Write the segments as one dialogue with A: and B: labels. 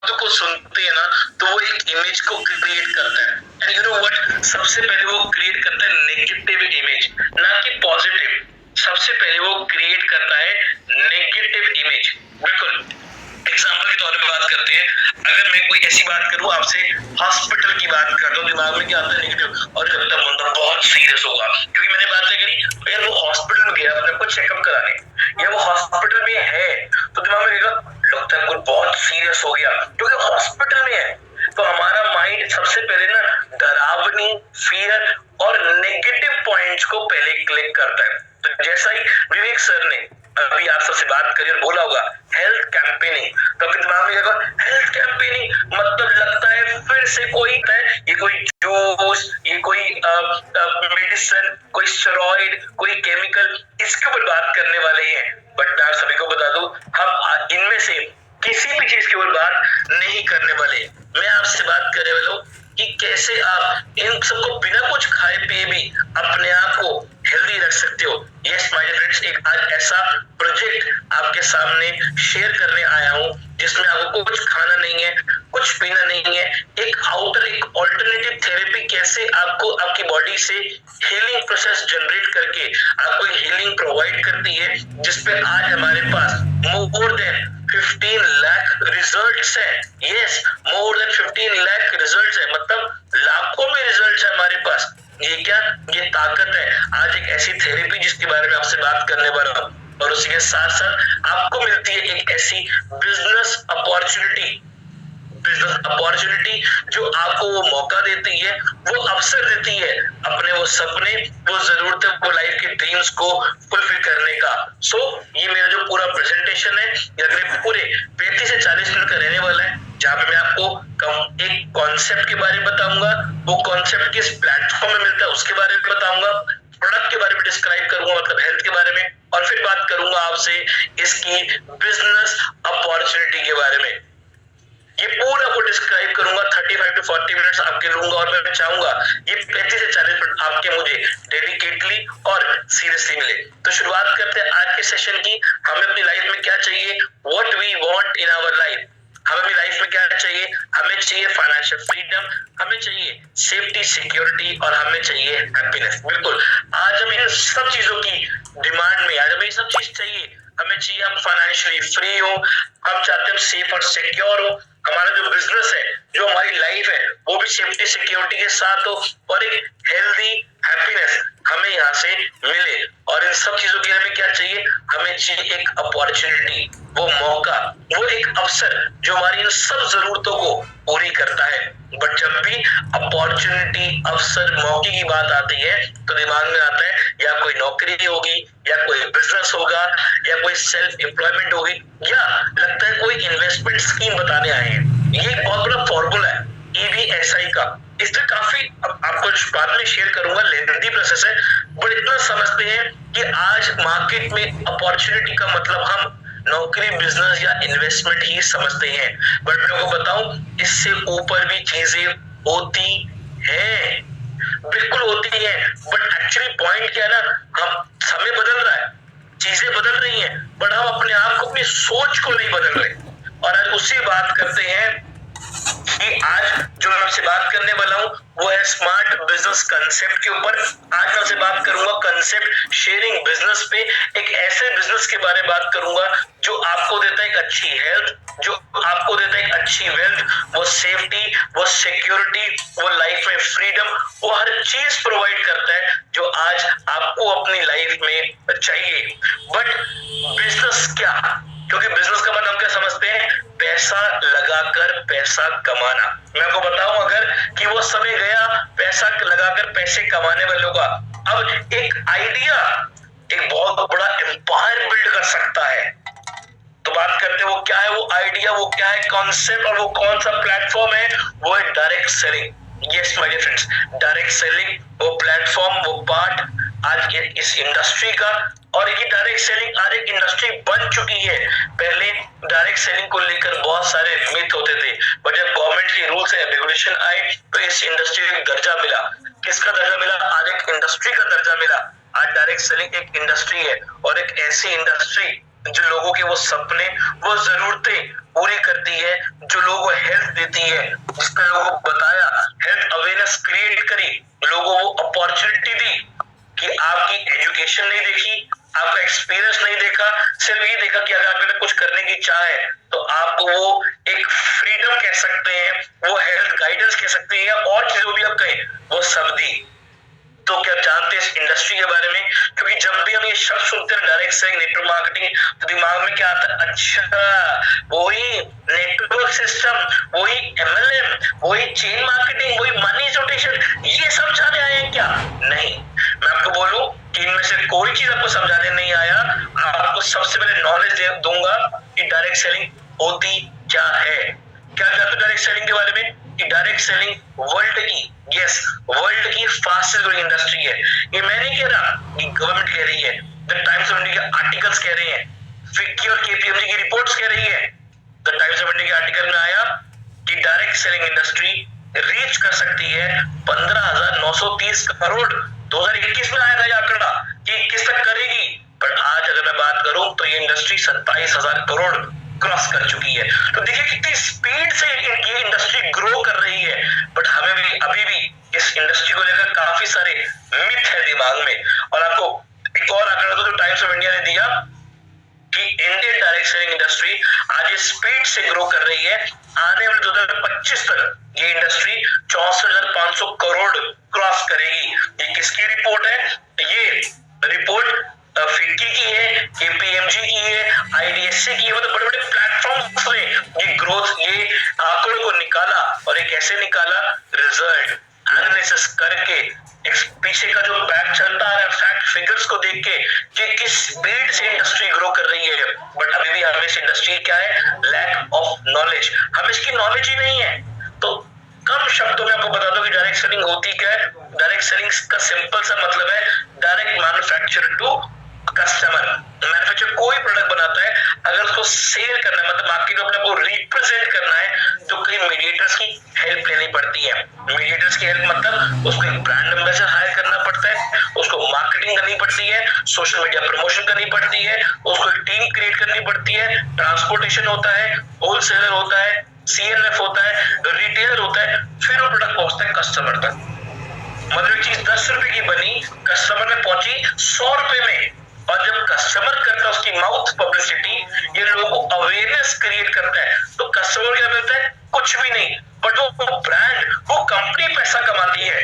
A: शब्द को सुनते हैं ना तो वो एक इमेज को क्रिएट करता है। एंड यू नो व्हाट, सबसे पहले वो क्रिएट करता है नेगेटिव इमेज, ना कि पॉजिटिव। सबसे पहले वो क्रिएट करता है नेगेटिव इमेज। बिल्कुल एग्जाम्पल के तौर पे बात करते हैं, अगर मैं कोई ऐसी बात करूं आपसे, हॉस्पिटल की बात करता हूं, दिमाग में क्या आता है? नेगेटिव। और लगता है बंदा बहुत सीरियस होगा, क्योंकि मैंने बात करी यार वो हॉस्पिटल में गया अपने को चेकअप कराने, या वो हॉस्पिटल में है, तो दिमाग में लगता है कोई बहुत सीरियस हो गया क्योंकि हॉस्पिटल में है। तो हमारा माइंड सबसे पहले ना डरावनी, फियर और नेगेटिव पॉइंट्स को पहले क्लिक करता है। तो जैसा ही विवेक सर ने अभी आप सबसे बात करी और बोला होगा हेल्थ कैंपेनिंग, तो आपके दिमाग में क्या, हेल्थ कैंपेनिंग मतलब लगता है फिर से कोई है, ये कोई जूस, ये कोई मेडिसिन, कोई स्टेरॉइड, कोई केमिकल, इसके ऊपर बात करने वाले हैं। बट मैं सभी को बता दूं, हम इनमें से किसी भी चीज के ऊपर बात नहीं करने वाले। मैं आपसे बात करने वाला हूं कि कैसे आप इन सबको बिना कुछ खाए पिए भी अपने आप को हेल्दी रख सकते हो। यस माय फ्रेंड्स, एक आज ऐसा प्रोजेक्ट आपके सामने शेयर करने आया हूं जिसमें आपको कुछ खाना नहीं है, कुछ पीना नहीं है, एक ऑल्टरनेटिव थेरेपी कैसे आपको आपकी बॉडी से हीलिंग प्रोसेस जनरेट करके आपको हीलिंग प्रोवाइड करती है, जिसपे आज हमारे पास मोर देन 15 लाख रिजल्ट्स है। Yes, more than 15 lakh results है, मतलब लाखों में रिजल्ट्स है हमारे पास। ये क्या, ये ताकत है। आज एक ऐसी थेरेपी जिसके बारे में आपसे बात करने वाला हूं, और उसी के साथ साथ आपको मिलती है एक ऐसी बिजनेस अपॉर्चुनिटी जो आपको वो मौका देती है, वो अवसर देती है अपने वो सपने, वो जरूरतें, वो लाइफ के ड्रीम्स को फुलफिल करने का। सो ये मेरा जो पूरा प्रेजेंटेशन है, ये अगले पूरे 35 से 40 मिनट का रहने वाला है, जहां पे मैं आपको एक कॉन्सेप्ट के बारे में बताऊंगा, वो कॉन्सेप्ट किस प्लेटफॉर्म में मिलता है उसके बारे में बताऊंगा, प्रोडक्ट के बारे में डिस्क्राइब करूंगा, मतलब हेल्थ के बारे में, और फिर बात करूंगा आपसे इसकी बिजनेस अपॉर्चुनिटी के बारे में। ये पूरा को डिस्क्राइब करूंगा, 35 टू 40 मिनट्स आपके लूंगा, और मैं चाहूंगा ये 35 से 40 मिनट आपके मुझे डेडिकेटली और सीरियसली मिले। तो शुरुआत करते हैं आज के सेशन की। हमें अपनी लाइफ में क्या चाहिए, what we want in our life. हमें अपनी लाइफ में क्या चाहिए, हमें चाहिए फाइनेंशियल फ्रीडम, हमें चाहिए सेफ्टी, सिक्योरिटी, और हमें चाहिए हैप्पीनेस। बिल्कुल आज हम इन सब चीजों की डिमांड में, आज हमें ये सब चीज चाहिए। हमें चाहिए हम फाइनेंशियली फ्री हो, हम चाहते हैं सेफ और सिक्योर हो, हमारा जो बिजनेस है, जो हमारी लाइफ है, वो भी सेफ्टी सिक्योरिटी के साथ हो, और एक हेल्दी हैप्पीनेस हमें यहाँ से मिले। और इन सब चीजों के लिए हमें क्या चाहिए, हमें चाहिए एक अपॉर्चुनिटी, वो मौका, वो एक अवसर जो हमारी इन सब जरूरतों को पूरी करता है। बट जब भी अपॉर्चुनिटी, अवसर, मौके की बात आती है, तो दिमाग में आता है या कोई नौकरी होगी, या कोई बिजनेस होगा, या कोई सेल्फ एम्प्लॉयमेंट होगी, या लगता है कोई इन्वेस्टमेंट स्कीम बताने आए हैं। ये एक बहुत बड़ा फॉर्मूला है EBSI का। इसमें काफी आपको बाद में शेयर करूंगा, लेंथी प्रोसेस है, बट इतना समझते हैं कि आज मार्केट में अपॉर्चुनिटी का मतलब हम नौकरी, बिजनेस या इन्वेस्टमेंट ही समझते हैं। बट मैं आपको बताऊं, इससे ऊपर भी चीजें होती हैं, बिल्कुल होती है। बट एक्चुअली पॉइंट क्या है ना, हम समय बदल रहा है, चीजें बदल रही हैं, बट हम अपने आप को, अपनी सोच को नहीं बदल रहे। और आज उसी बात करते हैं कि आज जो मैं आपसे बात करने वाला हूं वो है स्मार्ट बिजनेस कंसेप्ट के ऊपर। आज मैं आपसे बात करूंगा कंसेप्ट शेयरिंग बिजनेस पे, एक ऐसे बिजनेस के बारे में बात करूंगा जो आपको देता है एक अच्छी हेल्थ, जो आपको देता है एक अच्छी वेल्थ, वो सेफ्टी, वो सिक्योरिटी, वो लाइफ में फ्रीडम, वो हर चीज प्रोवाइड करता है जो आज आपको अपनी लाइफ में चाहिए। बट बिजनेस क्या, क्योंकि बिजनेस का मतलब हम क्या समझते हैं, पैसा लगाकर पैसा कमाना। मैं आपको बताऊं अगर कि वो समय गया पैसा लगाकर पैसे कमाने वालों का। अब एक आइडिया एक बहुत बड़ा एम्पायर बिल्ड कर सकता है। तो बात करते हैं वो क्या है, वो आइडिया, वो क्या है कॉन्सेप्ट, और वो कौन सा प्लेटफॉर्म है, वो है direct selling. Yes my dear friends, direct selling, वो प्लेटफॉर्म, वो पार्ट आज इस इंडस्ट्री का। और ये डायरेक्ट सेलिंग आज एक इंडस्ट्री बन चुकी है। पहले डायरेक्ट सेलिंग को लेकर बहुत सारे मिथ होते थे, बट जब गवर्नमेंट के रूल्स एंड रेगुलेशन आए तो इस इंडस्ट्री को एक दर्जा मिला। किसका दर्जा मिला, आज एक इंडस्ट्री का दर्जा मिला। आज डायरेक्ट सेलिंग एक इंडस्ट्री है, और एक ऐसी इंडस्ट्री जो लोगों के वो सपने, वो जरूरतें पूरी करती है, जो लोगों को हेल्थ देती है, जिसने लोगों को बताया, हेल्थ अवेयरनेस क्रिएट करी, लोगों को अपॉर्चुनिटी दी कि आपकी एजुकेशन नहीं देखी, आपका एक्सपीरियंस नहीं देखा, सिर्फ ये देखा कि अगर आपके कुछ करने की चाह है तो आपको वो एक फ्रीडम कह सकते हैं, वो हेल्थ गाइडेंस कह सकते हैं, या और चीजों भी आप कहें, वो सब दी। तो क्या जानते हैं इस इंडस्ट्री के बारे में? क्योंकि जब भी हम ये शब्द सुनते हैं डायरेक्ट सेलिंग, नेटवर्क मार्केटिंग, तो दिमाग में क्या आता है? अच्छा, वही नेटवर्क सिस्टम, वही एमएलएम, वही चेन मार्केटिंग, वही मनी रोटेशन, ये समझाने आए हैं क्या? नहीं, मैं आपको बोलूं कि इनमें से कोई चीज आपको समझाने नहीं आया। आपको सबसे पहले नॉलेज दूंगा कि डायरेक्ट सेलिंग होती क्या है। क्या जानते हो डायरेक्ट सेलिंग के बारे में? कि डायरेक्ट सेलिंग वर्ल्ड की, यस, वर्ल्ड की फास्टेस्ट ग्रोइंग इंडस्ट्री है। ये मैं नहीं कह रहा, ये गवर्नमेंट कह रही है, द टाइम्स ऑफ इंडिया के आर्टिकल्स कह रहे हैं, फिक्की और केपीएमजी की रिपोर्ट्स कह रही है। द टाइम्स ऑफ इंडिया के आर्टिकल में आया कि डायरेक्ट सेलिंग इंडस्ट्री रीच कर सकती है 15,930 करोड़। 2021 में आया था ये आंकड़ा कि 21 तक करेगी, पर आज अगर मैं बात करूं तो ये इंडस्ट्री 27,000 करोड़ क्रॉस कर चुकी है। तो देखिए कितनी स्पीड से ये इंडस्ट्री ग्रो कर रही है। बट हमें भी अभी भी इस इंडस्ट्री को लेकर काफी सारे मिथ है दिमाग में। और आपको एक और आंकड़ा तो जो टाइम्स ऑफ इंडिया ने दिया कि इंडियन डायरेक्ट सेलिंग इंडस्ट्री आज ये स्पीड से ग्रो कर रही है। आने वाले 2025 तक ये इंडस्ट्री 64,500 करोड़ क्रॉस करेगी। ये किसकी रिपोर्ट है? ये रिपोर्ट फिक्की की है, केपीएमजी की है, आईडीएससी की है। मतलब बड़े बड़े प्लेटफॉर्म्स ने ये ग्रोथ, ये आंकड़ों को निकाला। और ये कैसे निकाला? रिजल्ट एनालिसिस करके, पीछे का जो बैक चलता है फैक्ट फिगर्स को देख के कि किस स्पीड से इंडस्ट्री ग्रो कर रही है। बट अभी भी हमें इस इंडस्ट्री क्या है? लैक ऑफ नॉलेज, हमें इसकी नॉलेज ही नहीं है। तो कम शब्दों में आपको बता दो कि डायरेक्ट सेलिंग होती क्या है। डायरेक्ट सेलिंग का सिंपल सा मतलब है direct manufacture to customer. Manufacture कोई प्रोडक्ट बनाता है, अगर उसको सेल करना है, मतलब मार्केट में अपने को रिप्रेजेंट करना है, तो कई मीडिएटर्स की हेल्प लेनी पड़ती है। मीडिएटर्स की हेल्प मतलब उसको एक ब्रांड एम्बेसडर हायर करना पड़ता है, उसको मार्केटिंग करनी पड़ती है, सोशल मीडिया प्रमोशन करनी पड़ती है, उसको एक टीम क्रिएट करनी पड़ती है, ट्रांसपोर्टेशन होता है, होलसेलर होता है, सीएलएफ होता है, रिटेलर होता है, फिर वो प्रोडक्ट पहुंचता है कस्टमर तक। मतलब चीज 10 रुपए की बनी, कस्टमर में पहुंची 100 रुपए में। और जब कस्टमर करता है उसकी माउथ पब्लिसिटी, ये लोगों को अवेयरनेस क्रिएट करता है, तो कस्टमर क्या मिलता है? कुछ भी नहीं, बट वो ब्रांड, वो कंपनी पैसा कमाती है।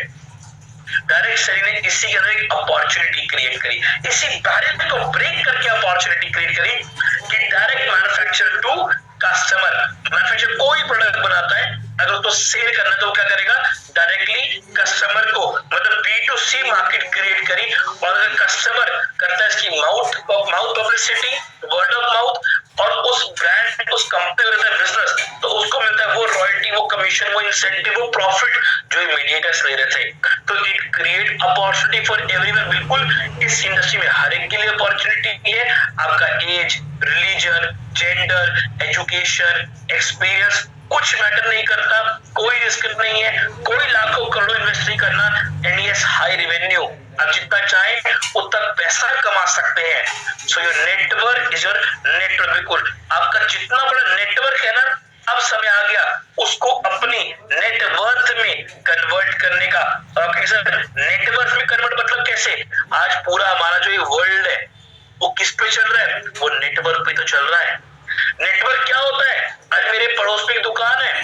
A: डायरेक्ट सेलिंग ने इसी के अंदर एक अपॉर्चुनिटी क्रिएट करी, इसी बैरियर को ब्रेक करके अपॉर्चुनिटी क्रिएट करी कि direct manufacture to customer. Manufacture कोई प्रोडक्ट बनाता है, अगर उसको सेल करना तो क्या करेगा? डायरेक्टली कस्टमर को, मतलब B2C मार्केट क्रिएट करी। और अगर कस्टमर करता है इसकी mouth publicity, word of mouth, और उस ब्रांड, उस कंपनी में बिजनेस, तो उसको मिलता है वो रॉयल्टी, वो कमीशन, वो इंसेंटिव, वो प्रॉफिट जो मीडिएटर्स ले रहे थे। तो it create opportunity for everyone. बिल्कुल इस इंडस्ट्री में हर एक के लिए अपॉर्चुनिटी है। आपका age, religion, gender, education, experience कुछ मैटर नहीं करता, कोई रिस्क नहीं है, कोई लाखों करोड़ों इन्वेस्ट नहीं करना, एंड यस हाई रेवेन्यू। आप जितना चाहें उतना पैसा कमा सकते हैं। So your network is your network. बिल्कुल आपका जितना बड़ा नेटवर्क है ना, अब समय आ गया उसको अपनी नेटवर्थ में कन्वर्ट करने का। आप कहें सर नेटवर्थ में कन्वर्ट मतलब कैसे? आज पूरा हमारा जो ये वर्ल्ड है वो किस पे चल रहा है? वो नेटवर्क पे तो चल रहा है। नेटवर्क क्या होता है? आज मेरे पड़ोस में एक दुकान है,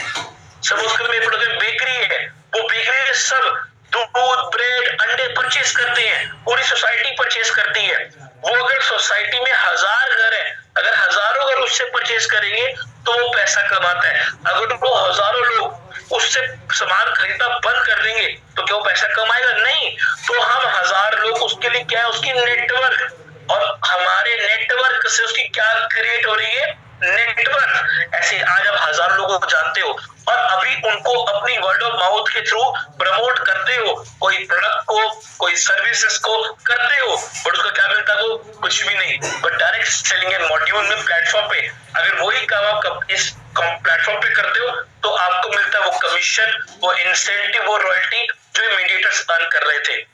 A: सब उसके मेरे पड़ोस में बेकरी है, वो बेकरी में सब दूध, ब्रेड, अंडे परचेज करते हैं, पूरी सोसाइटी परचेज करती है। वो अगर सोसाइटी में 1000 घर है, अगर हजारों घर उससे परचेज करेंगे तो वो पैसा कमाता है। अगर वो हजारों लोग उससे सामान खरीदना बंद कर देंगे तो क्या वो पैसा कमाएगा? नहीं। तो हम 1000 लोग उसके लिए क्या है? उसकी नेटवर्क। और हमारे नेटवर्क से उसकी क्या क्रिएट हो रही है? नेटवर्क। ऐसे आज आप 1000 लोगों को जानते हो और अभी उनको अपनी वर्ड ऑफ माउथ के थ्रू प्रमोट करते हो, कोई प्रोडक्ट को, कोई सर्विसेज को करते हो, बट उसका क्या मिलता है? वो कुछ भी नहीं। बट डायरेक्ट सेलिंग है मॉड्यूल में, प्लेटफॉर्म पे अगर वही काम आप इस प्लेटफॉर्म पे करते हो तो आपको मिलता है वो कमीशन, वो इंसेंटिव, वो रॉयल्टी जो मीडिएटर्स अर्न कर रहे थे।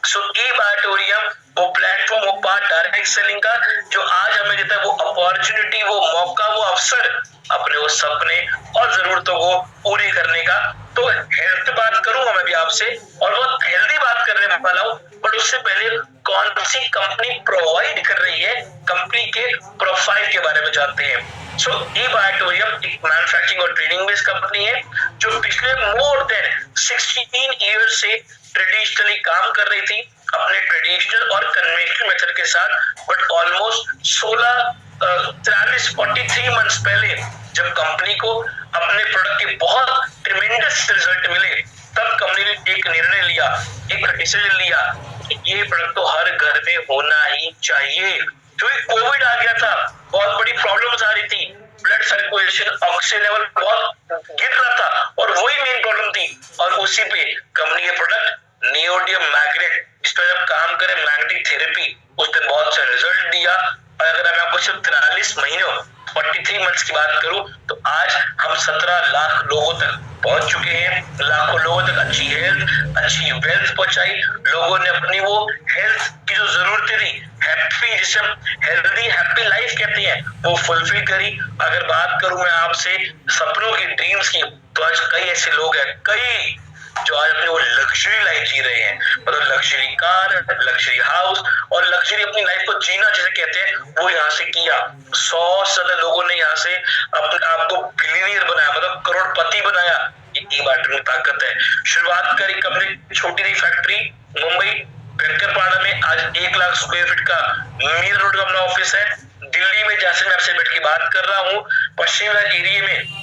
A: सो ई बायोटोरियम वो प्लेटफॉर्म, वो पार्ट डायरेक्ट सेलिंग का जो आज हमें देता है, वो अपॉर्चुनिटी, वो मौका, वो अवसर अपने वो सपने और जरूरतों को पूरी करने का। तो हेल्थ बात करूंगा मैं भी आपसे, और बहुत हेल्दी बात करने वाला हूँ, बट उससे पहले कौन सी कंपनी प्रोवाइड कर रही है, कंपनी के प्रोफाइल के बारे में जानते हैं। सो ई बायोटोरियम एक मैन्युफैक्चरिंग और ट्रेडिंग बेस्ड कंपनी है जो पिछले मोर देन 16 ईयर से ट्रेडिशनली काम कर रही थी अपने ट्रेडिशनल और कन्वेंशनल मेथड के साथ, बट ऑलमोस्ट 43 मंथ्स पहले जब कंपनी को अपने प्रोडक्ट के बहुत ट्रिमेंडस रिजल्ट मिले, तब कंपनी ने एक निर्णय लिया, एक डिसीजन लिया कि ये प्रोडक्ट तो हर घर में होना ही चाहिए। क्योंकि कोविड आ गया था, बहुत बड़ी प्रॉब्लम्स आ रही थी, ब्लड सर्कुलेशन, ऑक्सीजन लेवल बहुत गिर रहा था, और वही मेन प्रॉब्लम थी। और उसी पे कंपनी के प्रोडक्ट नियोडियम मैग्नेट, जिस पर जब काम करें मैग्नेटिक थेरेपी, उसने बहुत सा रिजल्ट दिया। और अगर मैं आपको सिर्फ 43 महीनों 43 मंथ्स की बात करूं, तो आज हम 17 लाख लोगों तक पहुंच चुके हैं। लाखों लोगों तक अच्छी हेल्थ, अच्छी वेल्थ पहुंचाई। लोगों ने अपनी वो हेल्थ की जो जरूरतें थी, हैप्पी, जिसे हम हेल्दी हैप्पी लाइफ कहते हैं, वो फुलफिल करी। अगर बात करूं मैं आपसे सपनों की, ड्रीम्स की, तो आज कई ऐसे लोग हैं, कई जो आज अपनी वो लग्जरी लाइफ जी रहे हैं, मतलब लग्जरी कार, लग्जरी हाउस और लग्जरी अपनी लाइफ को जीना जिसे कहते हैं, वो यहाँ से किया। 100 से ज्यादा लोगों ने यहाँ से अपने आप को बिलियनियर बनाया, मतलब करोड़पति बनाया। ये बात में ताकत है। शुरुआत करी अपनी छोटी सी फैक्ट्री मुंबई वेंकरपाड़ा में, आज 1 लाख स्क्वायर फीट का मीर रोड का अपना ऑफिस है। दिल्ली में जैसे मैं आपसे बैठ की बात कर रहा हूँ, पश्चिम विहार एरिया में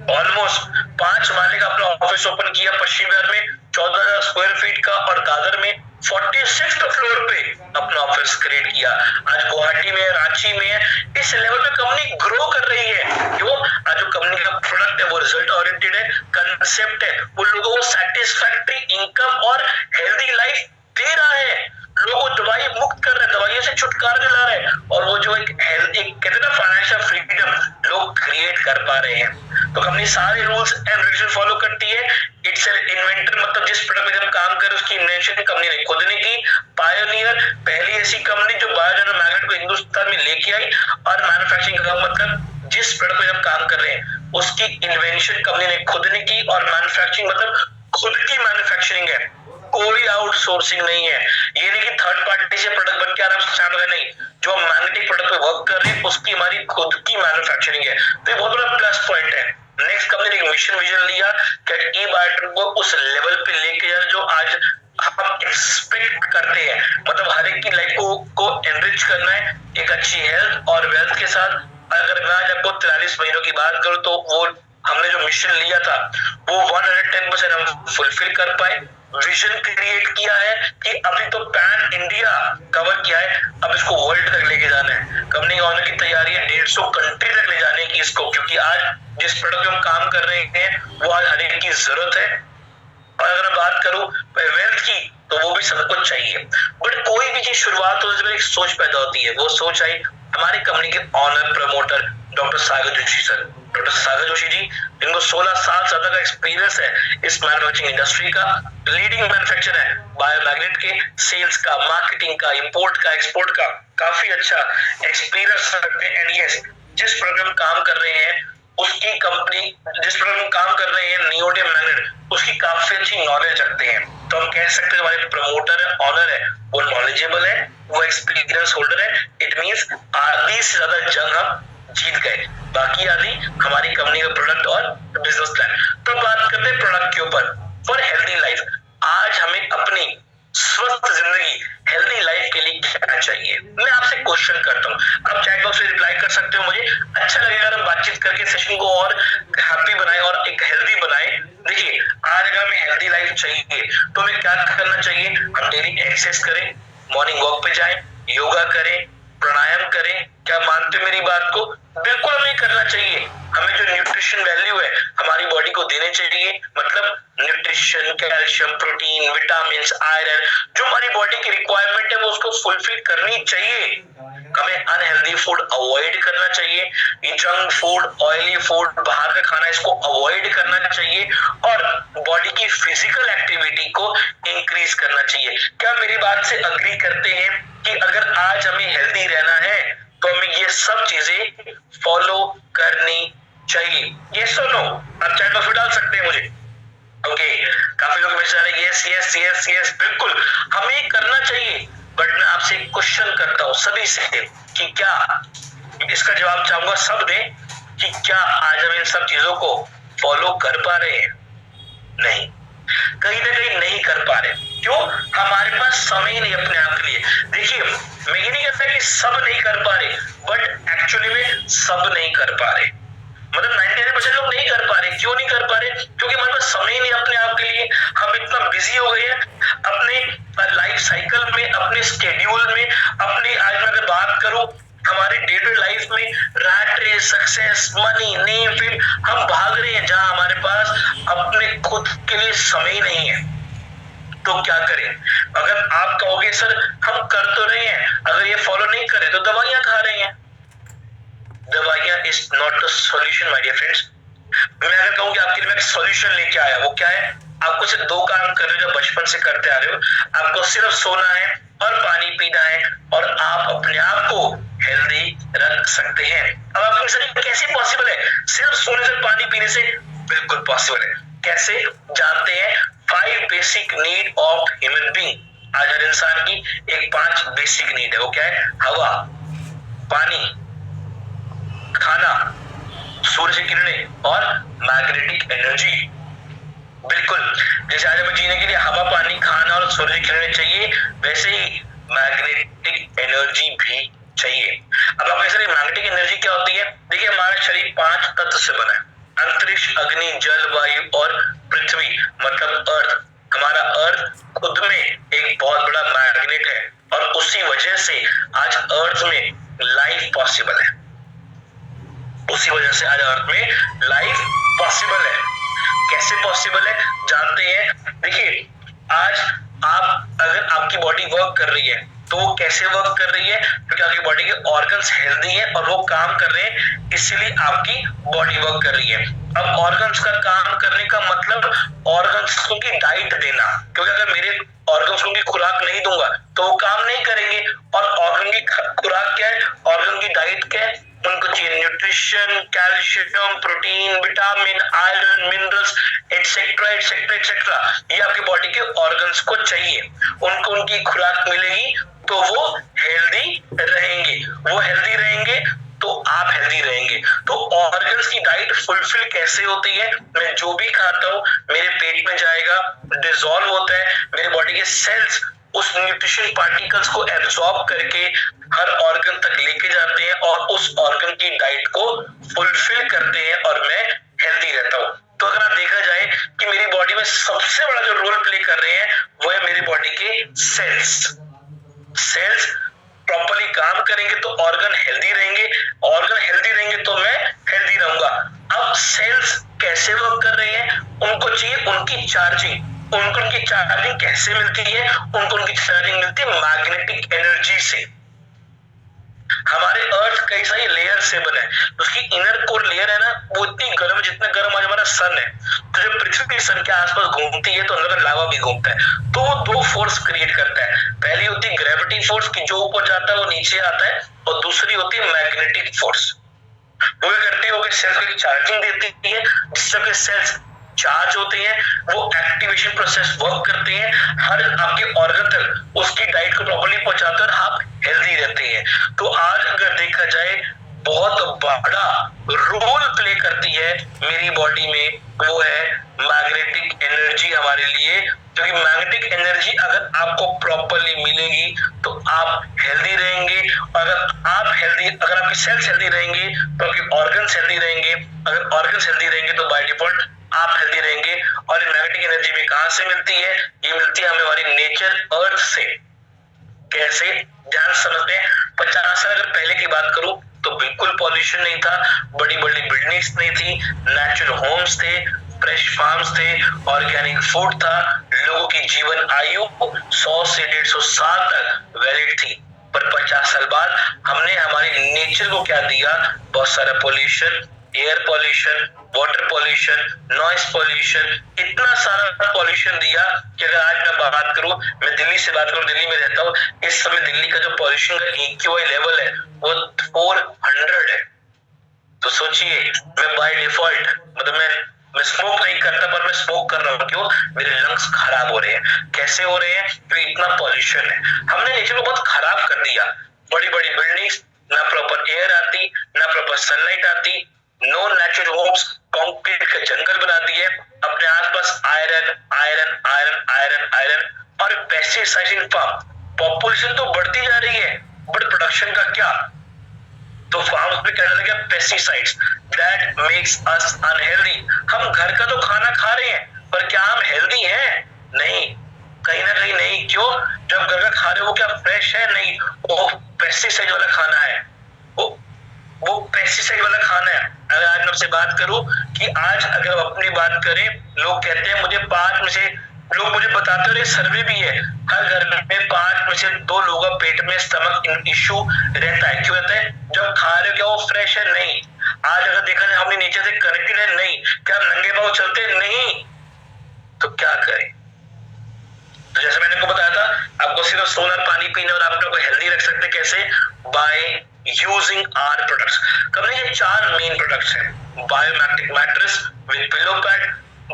A: ऑलमोस्ट 5 माले का अपना ऑफिस ओपन किया पश्चिम विहार में, 14,000 स्क्वायर फीट का, और दादर में 46th फ्लोर पे अपना ऑफिस क्रिएट किया। आज गुवाहाटी में, रांची में है। इस लेवल पे कंपनी ग्रो कर रही है। क्यों? आज जो कंपनी का प्रोडक्ट है वो रिजल्ट ओरिएंटेड है, कंसेप्ट है, वो लोगों को सेटिस्फैक्टरी इनकम और हेल्दी लाइफ दे रहा है। लोगों को दवाई मुक्त कर रहे हैं, दवाइयों से छुटकारा दिला रहे हैं, और वो जो एक कहते हैं ना फाइनेंशियल फ्रीडम लोग क्रिएट कर पा रहे हैं। तो कंपनी सारे रूल्स एंड रेगुलेशन फॉलो करती है। इट्स एन इन्वेंटर, मतलब जिस प्रोडक्ट में हम काम कर रहे हैं उसकी इन्वेंशन कंपनी ने खुद ने की। पायोनियर, पहली ऐसी कंपनी जो बायोजेनर मैग्नेट को हिंदुस्तान में लेके आई। और मैन्युफैक्चरिंग का मतलब जिस प्रोडक्ट में हम काम कर रहे हैं उसकी इन्वेंशन कंपनी ने खुद ने की, और मैन्युफैक्चरिंग मतलब खुद की मैन्युफैक्चरिंग है, कोई आउटसोर्सिंग नहीं है। ये नहीं कि थर्ड पार्टी से प्रोडक्ट बन के आराम से स्टार्ट हो गया, नहीं, जो हम मैग्नेटिक प्रोडक्ट पे वर्क कर रहे हैं उसकी हमारी खुद की मैन्युफैक्चरिंग है। तो ये बहुत बड़ा प्लस पॉइंट है। नेक्स्ट कंपनी ने एक मिशन विजन लिया कि ई बायोटेक को उस लेवल पे लेके जाए जो आज हम एक्सपेक्ट करते हैं, मतलब हर एक की लाइफ को एनरिच करना है एक अच्छी हेल्थ और वेल्थ के साथ। अगर मैं आज आपको 43 महीनों की बात करूं, तो वो हमने जो मिशन लिया था वो 110% हम फुलफिल कर पाए। विजन क्रिएट किया है कि अभी तो पैन इंडिया कवर किया है, अब इसको वर्ल्ड तक लेके जाना है। कंपनी ऑनर की तैयारी है 150 कंट्री तक ले जाने की इसको, क्योंकि आज जिस प्रोडक्ट में हम काम कर रहे हैं वो आज हर एक की जरूरत है। और अगर मैं बात करूं वेल्थ की, तो वो भी सब कुछ चाहिए, बट कोई भी चीज शुरुआत हो उसमें एक सोच पैदा होती है। वो सोच आई हमारी कंपनी के ऑनर प्रमोटर डॉक्टर सागर जोशी सर। डॉक्टर सागर जोशी जी, इनको 16 साल से ज्यादा का एक्सपीरियंस है इस मैन्युफैक्चरिंग इंडस्ट्री का। लीडिंग मैन्युफैक्चरर है बायोमैग्नेट के, सेल्स का, मार्केटिंग का, इंपोर्ट का, एक्सपोर्ट का काफी अच्छा एक्सपीरियंस रखते हैं। एंड यस, जिस प्रोग्राम काम कर रहे हैं उसकी कंपनी, जिस प्रोग्राम काम कर रहे हैं नियोडियम मैग्नेट, उसकी काफी अच्छी नॉलेज रखते हैं। तो हम कह सकते हैं हमारे प्रमोटर है, ऑनर है, वो नॉलेजेबल है, वो एक्सपीरियंस होल्डर है। इट मींस आधी से ज्यादा जंग हम जीत गए, बाकी आधी हमारी कंपनी का प्रोडक्ट और बिजनेस प्लान। तो बात करते हैं प्रोडक्ट के ऊपर। फॉर हेल्दी लाइफ, आज हमें अपनी स्वस्थ जिंदगी, हेल्दी लाइफ के लिए क्या चाहिए? मैं आपसे क्वेश्चन करता हूँ, आप चैट बॉक्स में रिप्लाई कर सकते हो। मुझे अच्छा लगेगा अगर हम बातचीत करके सेशन को और हैप्पी बनाए और एक हेल्दी बनाए। देखिए, आज अगर हमें हेल्दी लाइफ चाहिए तो हमें क्या करना चाहिए? हम डेली एक्सरसाइज करें, मॉर्निंग वॉक पे जाएं, योगा करें, प्राणायाम करें, क्या मानते हो मेरी बात को? बिल्कुल हमें करना चाहिए। हमें जो न्यूट्रिशन वैल्यू है हमारी बॉडी को देने चाहिए, मतलब nutrition, calcium, protein, vitamin, iron, जो हमारी बॉडी की रिक्वायरमेंट है वो उसको फुलफिल करनी चाहिए। हमें अनहेल्दी फूड अवॉइड करना चाहिए, ये जंक फूड, ऑयली फूड, बाहर का खाना, इसको अवॉइड करना चाहिए और बॉडी की फिजिकल एक्टिविटी को इंक्रीज करना चाहिए। क्या मेरी बात से अग्री करते हैं कि अगर आज हमें हेल्दी रहना है तो हमें ये सब चीजें फॉलो करनी चाहिए? यस और नो? आप चैट बॉक्स में डाल सकते हैं मुझे। ओके, काफी लोग मैसेज आ रहे हैं यस यस यस यस, बिल्कुल हमें करना चाहिए। बट मैं आपसे एक क्वेश्चन करता हूं सभी से कि क्या, इसका जवाब चाहूंगा सब ने, कि क्या आज हम इन सब चीजों को फॉलो कर पा रहे हैं? नहीं, कहीं ना कहीं नहीं कर पा रहे। क्यों? हमारे पास समय नहीं अपने आप के लिए। देखिए, मैं ये नहीं कहता कि सब नहीं कर पा रहे, बट एक्चुअली में सब नहीं कर पा रहे। मतलब 99% लोग नहीं कर पा रहे। क्यों नहीं कर पा रहे? क्योंकि हमारे पास समय ही नहीं अपने आप के लिए। हम इतना बिजी हो गए हैं अपने लाइफ साइकिल में, अपने स्केड्यूल में, अपने, आज मैं अगर बात करूं हमारे डे टू डे लाइफ में, rat race, success, money, name, fame, हम भाग रहे हैं जहां हमारे पास अपने खुद के लिए समय ही नहीं है। तो क्या करें? अगर आप कहोगे सर हम कर तो रहे हैं, अगर ये फॉलो नहीं करे तो दवाइयां खा रहे हैं। दवाइयां is not the solution my dear friends. मैं अगर कहूं कि आपके लिए मैं सॉल्यूशन लेके आया, वो क्या है? आपको सिर्फ दो काम करने जो बचपन से करते आ रहे हो। आपको सिर्फ सोना है और पानी पीना है और आप अपने आप को हेल्दी रख सकते हैं। अब आप सर कैसे पॉसिबल है? सिर्फ सोने से, पानी पीने से? बिल्कुल पॉसिबल है। कैसे? जानते हैं। 5 basic need of human being. आज हर इंसान की एक 5 बेसिक नीड है। वो क्या है? हवा, पानी, खाना, सूर्य की किरणें और मैग्नेटिक एनर्जी। बिल्कुल, जैसे आज हमें जीने के लिए हवा, पानी, खाना और सूर्य की किरणें चाहिए, वैसे ही मैग्नेटिक एनर्जी भी चाहिए। अब आप ऐसे, मैग्नेटिक एनर्जी क्या होती है? देखिए, हमारा शरीर 5 तत्व से बना है। अंतरिक्ष, अग्नि, जल, वायु और पृथ्वी, मतलब अर्थ। हमारा अर्थ खुद में एक बहुत बड़ा मैग्नेट है और उसी वजह से आज अर्थ में लाइफ पॉसिबल है। उसी वजह से आज अर्थ में लाइफ पॉसिबल है। कैसे पॉसिबल है? जानते हैं। देखिए, आज आप, अगर आपकी बॉडी वर्क कर रही है तो वो कैसे वर्क कर रही है? क्योंकि आपकी बॉडी के ऑर्गन्स हेल्दी है और वो काम कर रहे हैं, इसीलिए आपकी बॉडी वर्क कर रही है। अब ऑर्गन्स का काम करने का मतलब ऑर्गन्स को की डाइट देना, क्योंकि अगर मेरे ऑर्गन्स को की खुराक नहीं दूंगा तो वो काम नहीं करेंगे। और ऑर्गन की खुराक क्या है? ऑर्गन की डाइट क्या है? उनको चाहिए nutrition, calcium, protein, vitamin, iron, minerals, etcetera etcetera etcetera. ये आपकी बॉडी के ऑर्गन्स को चाहिए। उनको उनकी खुराक मिलेगी तो वो हेल्दी रहेंगे। वो हेल्दी रहेंगे तो आप हेल्दी रहेंगे। तो ऑर्गन्स की डाइट फुलफिल कैसे होती है? मैं जो भी खाता हूं मेरे पेट में जाएगा, डिसॉल्व होता है, मेरे बॉडी के सेल्स उस न्यूट्रिशन पार्टिकल्स को एब्सॉर्ब करके हर ऑर्गन तक लेके जाते हैं और उस ऑर्गन की डाइट को फुलफिल करते हैं और मैं हेल्दी रहता हूं। तो अगर आप देखा जाए कि मेरी बॉडी में सबसे बड़ा जो रोल प्ले कर रहे हैं वो है मेरी बॉडी के सेल्स। सेल्स प्रॉपर्ली काम करेंगे तो ऑर्गन हेल्दी रहेंगे, ऑर्गन हेल्दी रहेंगे तो मैं हेल्दी रहूंगा। अब सेल्स कैसे वर्क कर रहे हैं? उनको चाहिए उनकी चार्जिंग। उनको उनकी चार्जिंग कैसे मिलती है? उनको उनकी चार्जिंग मिलती है मैग्नेटिक एनर्जी से। हमारे अर्थ कई सारी लेयर से बना है। उसकी इनर कोर लेयर है ना, वो इतनी गर्म है जितना गर्म आज हमारा सन है। तो जब पृथ्वी सन के आसपास घूमती है तो अंदर लावा भी घूमता है। तो वो 2 फोर्स क्रिएट करता है। पहली होती है ग्रेविटी फोर्स की जो ऊपर जाता है वो नीचे आता है, और दूसरी होती है मैग्नेटिक फोर्स। वो क्या करती है? सेल्स को चार्जिंग देती है जिससे सेल्स चार्ज होते हैं, वो एक्टिवेशन प्रोसेस वर्क करते हैं, हर आपके ऑर्गन तक उसकी डाइट को प्रॉपर्ली पहुंचाते हैं और आप हेल्दी रहते हैं। तो आज अगर देखा जाए बहुत बड़ा रोल प्ले करती है मेरी बॉडी में, वो है मैग्नेटिक एनर्जी हमारे लिए। क्योंकि मैग्नेटिक एनर्जी अगर आपको प्रॉपर्ली मिलेगी तो आप हेल्दी रहेंगे। अगर आपकी सेल्स हेल्दी रहेंगे तो आपके ऑर्गन्स हेल्दी रहेंगे। अगर ऑर्गन्स हेल्दी रहेंगे तो बाय डिफॉल्ट आप हेल्दी रहेंगे। और मैग्नेटिक एनर्जी में कहां से मिलती है? ये मिलती है हमें हमारी नेचर अर्थ से। कैसे? ध्यान समझते हैं। 50 साल अगर पहले की बात करूं तो बिल्कुल पॉल्यूशन नहीं था, बड़ी बड़ी बिल्डिंग्स नहीं थी, नेचुरल होम्स थे, फ्रेश फार्म्स थे, ऑर्गेनिक फूड था, लोगों की जीवन आयु 100 से 150 साल तक वैलिड थी। पर 50 साल बाद हमने हमारे नेचर को क्या दिया? बहुत सारा pollution, air pollution, water pollution, noise pollution, इतना सारा पॉल्यूशन दिया कि अगर आज मैं बात करूं, मैं दिल्ली से बात करूं, दिल्ली में रहता हूं, इस समय दिल्ली का जो पॉल्यूशन का AQI लेवल है वो 400 है। तो सोचिए, मैं बाय डिफॉल्ट मतलब मैं स्मोक नहीं करता, पर मैं स्मोक कर रहा हूँ। क्यों? मेरे लंग्स खराब हो रहे हैं। कैसे हो रहे हैं? क्योंकि इतना पॉल्यूशन है। हमने नेचर को बहुत खराब कर दिया। बड़ी बड़ी बिल्डिंग्स, ना प्रॉपर एयर आती, ना प्रॉपर सनलाइट आती, नो नेचुरल होम्स, कंक्रीट का जंगल बना दिए, अपने आसपास iron iron iron iron iron और पेस्टिसाइड इन फार्म। पॉपुलेशन तो बढ़ती जा रही है, बट प्रोडक्शन का क्या? तो फार्म्स में कहने लगे pesticides that makes us unhealthy. हम घर का तो खाना खा रहे हैं, पर क्या हम हेल्दी हैं? नहीं, कहीं ना कहीं नहीं। क्यों? जब घर का खा रहे हो वो क्या फ्रेश है? नहीं, वो पेस्टिसाइड वाला खाना है, वो पेस्टिसाइड वाला खाना है। अगर आज मैं आपसे बात करूं कि आज अगर हम अपनी बात करें, लोग कहते हैं मुझे 5 में से, लोग मुझे बताते हैं, सर्वे भी है, हर घर में 5 में से 2 लोगों का पेट में स्टमक इश्यू रहता है। क्यों रहता है? जब खा रहे हो क्या वो फ्रेश है? नहीं। आज अगर देखा जाए हमने नेचर से कनेक्टेड है? नहीं। क्या हम नंगे पांव चलते? नहीं। तो क्या करें? तो जैसे मैंने आपको बताया था, आपको सिर्फ सोना पानी पीना और आप अपने को हेल्दी रख सकते हैं। कैसे? By using our products. Company के 4 मेन प्रोडक्ट्स हैं: biomagnetic mattress with pillow pad,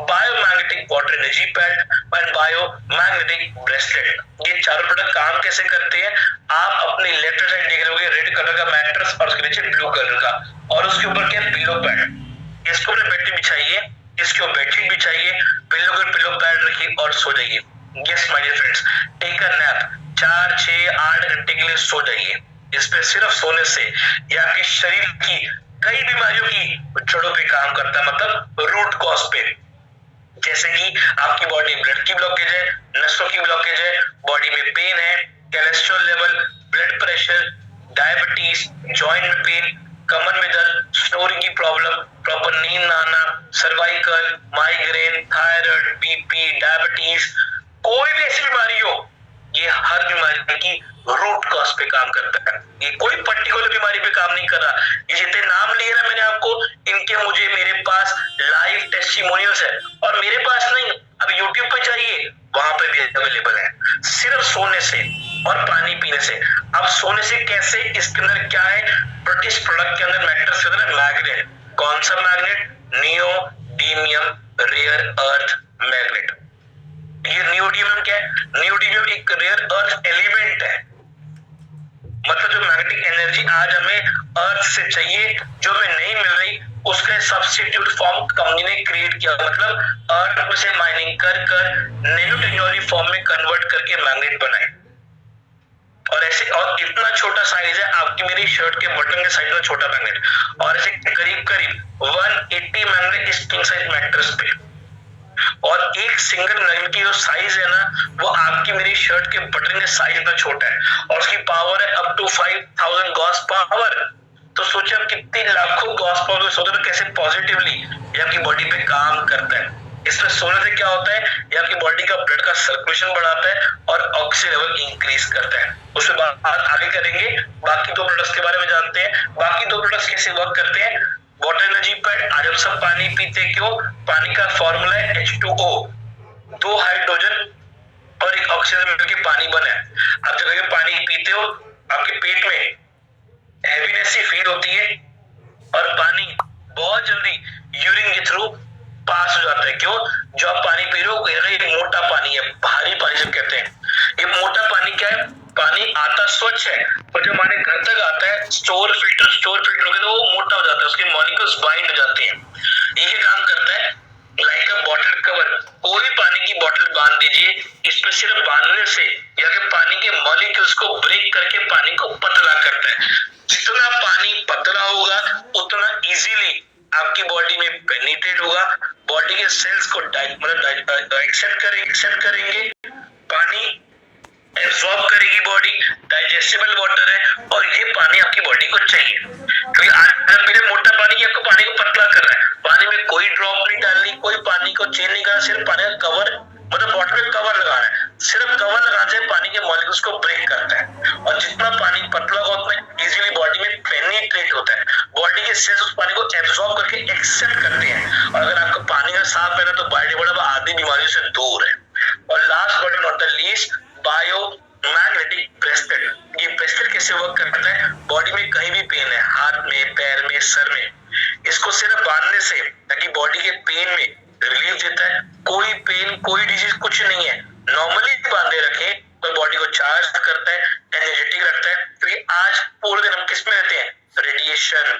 A: biomagnetic water energy pad and biomagnetic bracelet. ये चारों प्रोडक्ट काम कैसे करते हैं? आप अपने लेफ्ट साइड देख रहे होंगे रेड कलर का मैट्रेस और उसके नीचे ब्लू कलर का, और उसके ऊपर क्या? Pillow pad. इसको अपने बेड पे बिछाइए, इसके ऊपर बेडशीट बिछाइए, पिलो पैड रखिए और सो जाइए। Yes my dear friends, take a nap. 4, 6, 8 घंटे के लिए सो जाइए। इस पे सिर्फ सोने से ये आपके शरीर की कई बीमारियों की जड़ों पे काम करता है, मतलब रूट कॉज पे। जैसे कि आपकी बॉडी ब्लड की ब्लॉकेज है, नसों की ब्लॉकेज है, बॉडी में पेन है, cholesterol level, blood pressure, diabetes, joint में पेन, कमर में दर्द, स्नोरिंग की प्रॉब्लम, प्रॉपर नींद ना आना, cervical, migraine, thyroid, BP, diabetes, कोई भी ऐसी बीमारी हो, ये हर बीमारी की रूट कॉज पे काम करता है। ये कोई पर्टिकुलर बीमारी पे काम नहीं कर रहा। ये जितने नाम लिए ना मैंने आपको, इनके मुझे मेरे पास लाइव टेस्टिमोनियल्स है, और मेरे पास नहीं, अब YouTube पे जाइए, वहां पे भी अवेलेबल है। सिर्फ सोने से और पानी पीने से। अब सोने से कैसे? इसके अंदर क्या है? ब्रिटिश प्रोडक्ट के अंदर मैग्नेट के अंदर मैग्नेट। कौन सा magnet? Neodymium rare earth magnet. ये नियोडिमियम क्या है? नियोडिमियम एक रेयर अर्थ एलिमेंट है। मतलब जो मैग्नेटिक एनर्जी आज हमें अर्थ से चाहिए, जो हमें नहीं मिल रही, उसका सब्स्टिट्यूट फॉर्म कंपनी ने क्रिएट किया। मतलब अर्थ में से माइनिंग कर कर नैनो टेक्नोलॉजी फॉर्म में कन्वर्ट करके मैग्नेट बनाए। और ऐसे, और इतना छोटा साइज है, आपकी मेरी शर्ट के बटन के साइज में छोटा मैग्नेट, और ऐसे करीब करीब 180 मैग्नेट इस किंग साइज मैट्रेस पे। और एक सिंगल मैग्नेट की जो साइज है ना, वो आपकी मेरी शर्ट के बटन के साइज में छोटा है, और उसकी पावर है अप टू 5000 गॉस पावर। तो सोचिए आप कितनी लाखों गॉस पावर सोचो कैसे पॉजिटिवली ये आपकी बॉडी पे काम करता है। इसमें सोने से क्या होता है? ये आपकी बॉडी का ब्लड का सर्कुलेशन बढ़ाता है और ऑक्सीजन लेवल इंक्रीज करता है। उसके बाद आगे करेंगे, बाकी 2 प्रोडक्ट्स के बारे में जानते हैं। बाकी 2 प्रोडक्ट्स कैसे वर्क करते हैं? Water energy pad. आज हम सब पानी पीते, क्यों? पानी का फॉर्मूला है H2O, 2 हाइड्रोजन और एक ऑक्सीजन मिलकर पानी बना है। आप जब ये पानी पीते हो, आपके पेट में हैवीनेस सी फील होती है, और पानी बहुत जल्दी यूरिन के थ्रू पास हो जाता है। क्यों? जो आप पानी पी रहे हो ये मोटा पानी है, भारी पानी जब कहते हैं। ये मोटा पानी क्या है? पानी आता स्वच्छ है, पर जब हमारे घर तक आता है स्टोर फिल्टर होकर, तो वो मोटा हो जाता है, उसके मॉलिक्यूल्स बाइंड हो जाते हैं। ये क्या काम करता है? लाइक अ बॉटल कवर। कोई पानी की बॉटल बांध दीजिए, इस पे सिर्फ बांधने से या कि पानी के मॉलिक्यूल्स को ब्रेक करके पानी को पतला करता है। जितना पानी पतला होगा, उतना इजीली आपकी बॉडी में पेनिट्रेट होगा, बॉडी के सेल्स को एक्सेप्ट करेंगे पानी, एब्सॉर्ब करेगी बॉडी, डाइजेस्टेबल वाटर है, और ये पानी आपकी बॉडी को चाहिए। क्योंकि अगर पीले मोटा पानी, आपको पानी को पतला कर रहा है, पानी में कोई ड्रॉप नहीं डालनी, कोई पानी को चेंज नहीं करना, सिर्फ पानी का कवर, मतलब बॉटल में कवर लगाना है, सिर्फ कवर लगाने से पानी के मॉलिक्यूल्स को ब्रेक करता है, और जितना पानी पतला होगा उतना इजीली बॉडी में पेनिट्रेट होता है, बॉडी के सेल्स उस पानी को एब्सॉर्ब करके एक्सेप्ट करते हैं, और अगर आपका पानी का साफ है ना, तो बॉडी बड़ा आधी बीमारियों से दूर है। और last but not the least, bio magnetic bracelet. ये ब्रेसलेट कैसे वर्क करता है? बॉडी में कहीं भी पेन है, हाथ में, पैर में, सर में, इसको सिर्फ बांधने से, ताकि बॉडी के पेन में रिलीफ देता है। कोई पेन, कोई डिजीज कुछ नहीं है, नॉर्मली बांधे रखें तो बॉडी को चार्ज करता है, एनर्जेटिक रखता है। क्योंकि आज पूरे दिन हम किस में रहते हैं? रेडिएशन,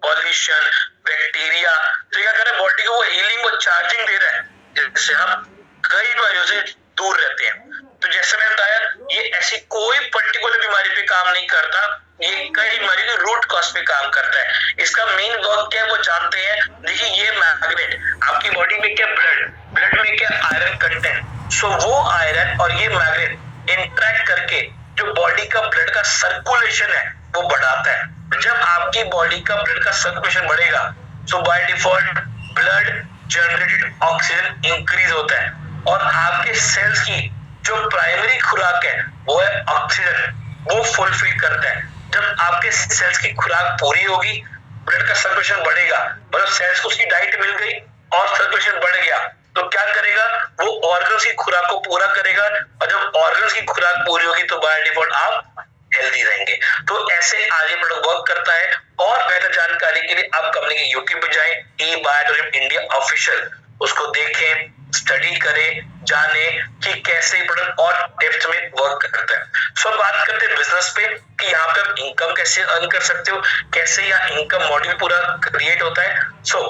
A: पॉल्यूशन, बैक्टीरिया, तो क्या कर रहा है? बॉडी को वो हीलिंग, वो चार्जिंग दे रहा है, जिससे हम कई बीमारियों से दूर रहते हैं। तो जैसे मैंने बताया, ये ऐसी कोई पर्टिकुलर बीमारी पे काम नहीं करता, ये कई बीमारी के रूट कॉज पे काम करता है। इसका मेन वर्क क्या है वो जानते हैं। देखिए, ये मैग्नेट, आपकी बॉडी में क्या ब्लड में क्या आयरन कंटेंट, सो वो आयरन और ये मैग्नेट इंटरेक्ट करके जो बॉडी का ब्लड का सर्कुलेशन है वो बढ़ाता है। जब आपकी बॉडी का ब्लड का सर्कुलेशन बढ़ेगा, so by default blood generated oxygen increase होता है, और आपके सेल्स की जो प्राइमरी खुराक है वो है ऑक्सीजन, वो फुलफिल करता है। जब आपके सेल्स की खुराक पूरी होगी, ब्लड का सर्कुलेशन बढ़ेगा, मतलब सेल्स को उसकी डाइट मिल गई और सर्कुलेशन बढ़ गया, तो क्या करेगा? वो ऑर्गन्स की खुराक को पूरा करेगा, और जब ऑर्गन्स की खुराक पूरी होगी तो बाय डिफॉल्ट आप हेल्दी रहेंगे। तो ऐसे आगे प्रोडक्ट वर्क करता है। और बेहतर जानकारी के लिए आप कंपनी के यूट्यूब पे जाएं, ई बायोटोरियम इंडिया ऑफिशियल, उसको देखें, स्टडी करें, जाने कि कैसे प्रोडक्ट और डेप्थ में वर्क करता है। सो बात करते हैं बिजनेस पे कि यहाँ पे आप इनकम कैसे अर्न कर सकते हो, कैसे यहाँ इनकम मॉड्यूल पूरा क्रिएट होता है। सो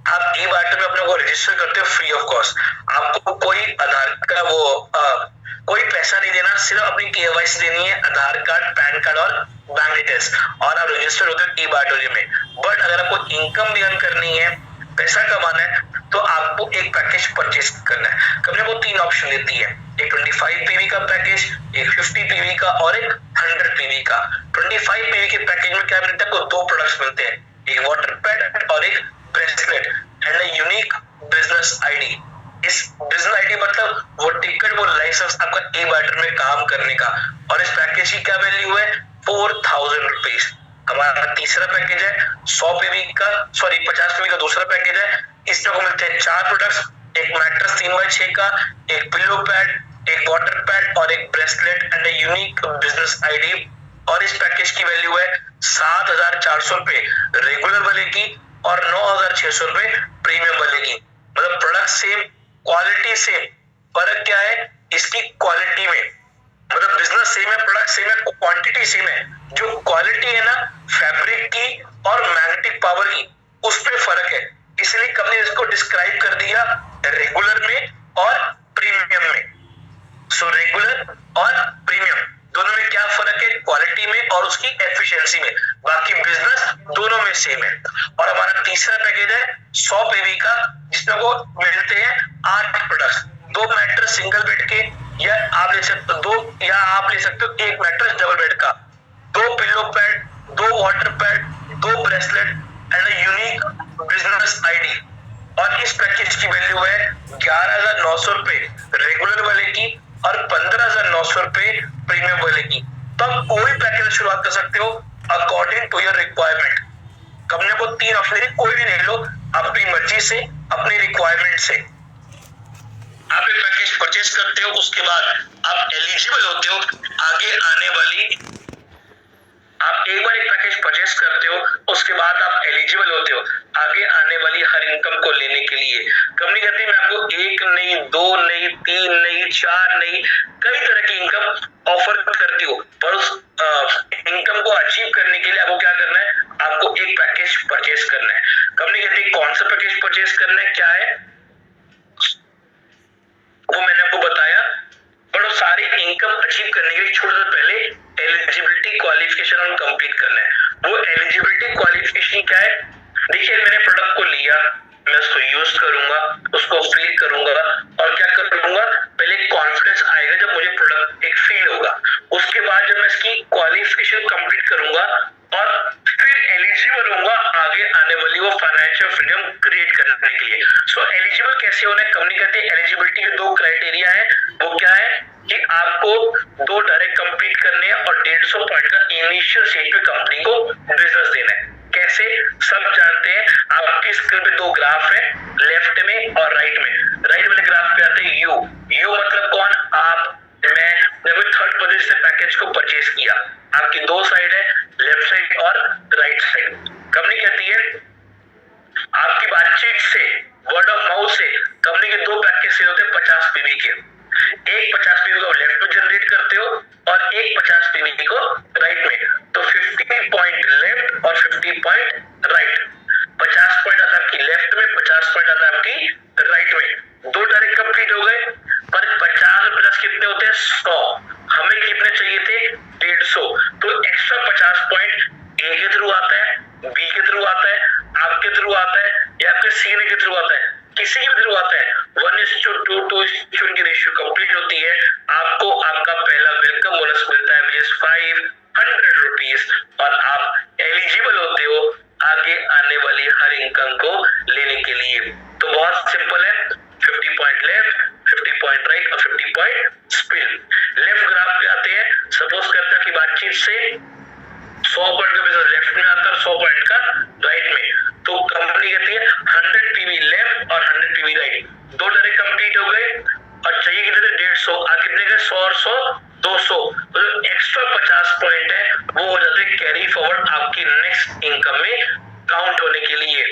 A: आप ई बायोटो में अपने को रजिस्टर करते हो फ्री ऑफ कॉस्ट, आपको कोई आधार का कोई पैसा नहीं देना, सिर्फ अपनी केवाईसी देनी है, आधार कार्ड, पैन कार्ड और बैंक डिटेल्स, और आप रजिस्टर होते हो ई बायोटोरियम में। बट अगर आपको इनकम भी अर्न करनी है, पैसा कमाना है, तो आपको एक पैकेज परचेज करना है। कंपनी को 3 ऑप्शन देती है, एक 25 पीवी का पैकेज, एक 50 पीवी का और एक 100 पीवी का। 25 पीवी के पैकेज में क्या मिलता है? आपको 2 प्रोडक्ट्स मिलते हैं, एक वाटर पैड और एक bracelet and a unique business ID. इस बिजनेस आईडी मतलब वो टिकट, वो लाइसेंस आपका ई बायोटोरियम में काम करने का। और इस पैकेज की क्या वैल्यू है? 4000 रुपीज। हमारा तीसरा पैकेज है 100 पीवी का, सॉरी 50 पीवी का दूसरा पैकेज है। इसमें को मिलते हैं 4 प्रोडक्ट्स, एक मैट्रेस 3x6 का, एक पिलो पैड, एक वाटर पैड और एक bracelet and a unique business ID. और इस पैकेज की वैल्यू है 7400 रुपए रेगुलर वाले की और 9600 रुपए प्रीमियम वाले की। मतलब प्रोडक्ट सेम, क्वालिटी सेम, फर्क क्या है? इसकी क्वालिटी में, मतलब बिजनेस सेम है, प्रोडक्ट सेम है, क्वांटिटी सेम है। जो क्वालिटी है ना फैब्रिक की और मैग्नेटिक पावर की, उस पे फर्क है। इसलिए कंपनी ने इसको डिस्क्राइब कर दिया रेगुलर में और प्रीमियम में। सो रेगुलर और प्रीमियम दोनों में क्या फर्क है? क्वालिटी में और उसकी एफिशिएंसी में। बाकी बिजनेस दोनों में सेम है। और हमारा तीसरा पैकेज है 100 पीवी का, जिसमें वो मिलते हैं 8 प्रोडक्ट्स, 2 मैट्रेस सिंगल बेड के, या आप ले सकते हो 2, या आप ले सकते हो 1 मैट्रेस डबल बेड का, 2 pillow pad, 2 water pad, 2 bracelet and a unique business ID. और इस पैकेज की वैल्यू है 11900 रुपए रेगुलर वाले की और 15900 रुपए प्रीमियम वाले की। तो आप कोई पैकेज शुरुआत कर सकते हो according to your requirement. Company को 3 ऑप्शन है, कोई भी ले लो अपनी मर्जी से, अपनी रिक्वायरमेंट से। आप एक पैकेज परचेज करते हो, उसके बाद आप एलिजिबल होते हो आगे आने वाली, आप एक बार एक पैकेज परचेज करते हो, उसके बाद आप एलिजिबल होते हो आगे आने वाली हर इनकम को लेने के लिए। कंपनी कहती है मैं आपको 1 नहीं, 2 नहीं, 3 नहीं, 4 नहीं, कई तरह की इनकम ऑफर करती हो, पर उस इनकम को अचीव करने के लिए आपको क्या करना है? आपको एक पैकेज परचेज करना है। कंपनी कहती है कौन सा पैकेज परचेज करना है, क्या है वो मैंने आपको बताया। पर सारी इनकम अचीव करने के लिए छोटे से पहले एलिजिबिलिटी क्वालिफिकेशन हम कंप्लीट करना है। वो एलिजिबिलिटी क्वालिफिकेशन क्या है? देखिए, मैंने प्रोडक्ट को लिया, मैं उसको यूज करूंगा, उसको फील करूंगा और क्या करूंगा? पहले कॉन्फिडेंस आएगा जब मुझे प्रोडक्ट फाइनेंशियल फ्रीडम क्रिएट करने के लिए। सो एलिजिबल कैसे होना है, कंपनी कहती है एलिजिबिलिटी के 2 क्राइटेरिया है। वो क्या है कि आपको 2 डायरेक्ट कंप्लीट करने हैं और 150 पॉइंट का इनिशियल स्टेज पे कंपनी को बिजनेस देना है। कैसे, सब जानते हैं। आपकी स्क्रीन पे 2 ग्राफ है, लेफ्ट में और राइट में। राइट वाले ग्राफ पे आते हैं यू। यू मतलब कौन, आप, मैं, जब थर्ड पर्सन से पैकेज को परचेज किया। आपकी 2 साइड है, लेफ्ट साइड और राइट साइड। कंपनी कहती है आपकी बातचीत से, वर्ड ऑफ माउथ से कंपनी के 2 पैकेज सेल होते हैं 50 पीवी के। एक 50 पीवी को लेफ्ट में जनरेट करते हो और एक 50 पीवी को राइट में। तो 50 पॉइंट लेफ्ट और 50 पॉइंट राइट। 50 पॉइंट आता है आपकी लेफ्ट में, 50 पॉइंट आता है आपकी राइट में। 2 डायरेक्ट कंप्लीट हो गए। पर 50 और 50 कितने होते हैं, 100। हमें कितने चाहिए थे, 150। तो एक्स्ट्रा 50 पॉइंट ए के थ्रू आता है, बी के थ्रू आता है, आपके थ्रू आता है या आपके सी के थ्रू आता है, किसी के भी थ्रू आता है। 1:2, 2:1 की रेशियो कंप्लीट होती है। आपको आपका पहला वेलकम बोनस मिलता है विच इज 500 रुपीज और आप एलिजिबल होते हो आगे आने वाली हर इनकम को लेने के लिए। तो बहुत सिंपल है, 50 पॉइंट लेफ्ट, 50 पॉइंट राइट और 50 पॉइंट स्पिल। लेफ्ट ग्राफ पे आते हैं। सपोज करता है कि बातचीत से 100 पॉइंट का बिजनेस लेफ्ट में आता है, 100 पॉइंट का राइट में। तो कंपनी कहती है 100 पीवी लेफ्ट और 100 पीवी राइट। 2 डायरेक्ट कंप्लीट हो गए और चाहिए कितने थे, 150। आ कितने गए, 100 और 100, 200। तो जो एक्स्ट्रा 50 पॉइंट है वो हो जाते हैं कैरी फॉरवर्ड आपकी नेक्स्ट इनकम में काउंट होने के लिए।